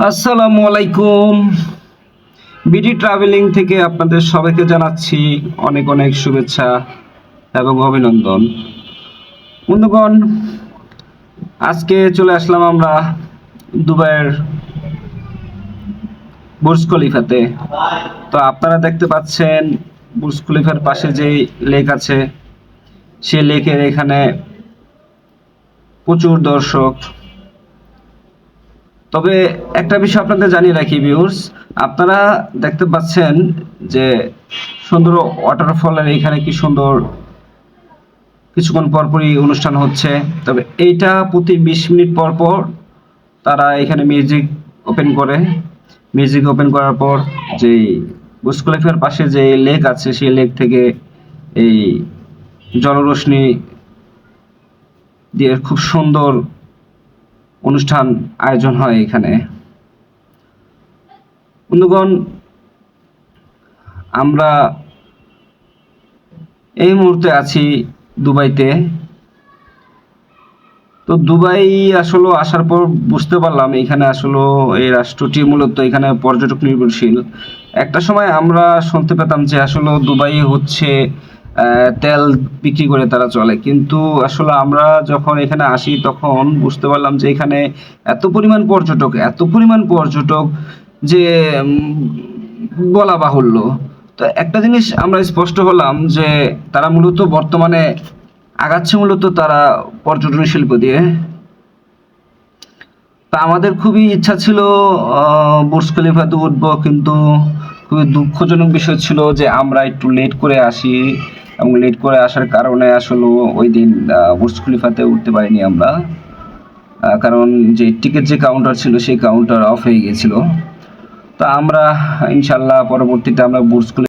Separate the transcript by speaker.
Speaker 1: আসসালামু আলাইকুম। BD travelling থেকে আপনাদের সবাইকে জানাচ্ছি অনেক অনেক শুভেচ্ছা এবং অভিনন্দন। বন্ধুগণ, আজকে চলে আসলাম আমরা দুবাইয়ের বুর্জ খলিফাতে। তো আপনারা দেখতে পাচ্ছেন বুর্জ খলিফার পাশে যে লেক আছে, সেই লেকের এখানে প্রচুর দর্শক। তবে একটা বিষয় আপনাদের জানিয়ে রাখি ভিউয়ার্স, আপনারা দেখতে পাচ্ছেন যে সুন্দর ওয়াটারফলের এখানে কি সুন্দর কিছুক্ষণ পরপরই অনুষ্ঠান হচ্ছে। তবে এইটা প্রতি 20 মিনিট পর পর তারা এখানে মিউজিক ওপেন করে। মিউজিক ওপেন করার পর যে বুর্জ খলিফার পাশে যে লেক আছে, সেই লেক থেকে এই জলরশ্মি দিয়ে খুব সুন্দর অনুষ্ঠান আয়োজন হয় এখানে। বন্ধুগণ, আমরা এই মুহূর্তে আছি দুবাইতে। তো দুবাই আসলে আসার পর বুঝতে পারলাম এখানে আসলে এই রাষ্ট্রটি মূলত এখানে পর্যটক নির্ভরশীল। একটা সময় আমরা শুনতে পেতাম যে আসলে দুবাই হচ্ছে তেল বিক্রি করে তারা চলে, কিন্তু আসলে আমরা যখন এখানে আসি তখন বুঝতে পারলাম যে এখানে এত পরিমাণ পর্যটক যে বলা বাহুল্য। তো একটা জিনিস আমরা স্পষ্ট হলাম যে তারা মূলত বর্তমানে আগাচ্ছে মূলত তারা পর্যটন শিল্প দিয়ে। তা আমাদের খুবই ইচ্ছা ছিল বুর্জ খলিফাতে উঠবো, কিন্তু খুবই দুঃখজনক বিষয় ছিল যে আমরা একটু লেট করে আসি, এবং লেট করে আসার কারণে আসলে ওই দিন বুর্জ খলিফাতে উঠতে পারিনি আমরা। কারণ যে টিকিট যে কাউন্টার ছিল সেই কাউন্টার অফ হয়ে গেছিল। তো আমরা ইনশাল্লাহ পরবর্তীতে আমরা বুর্জ খলিফা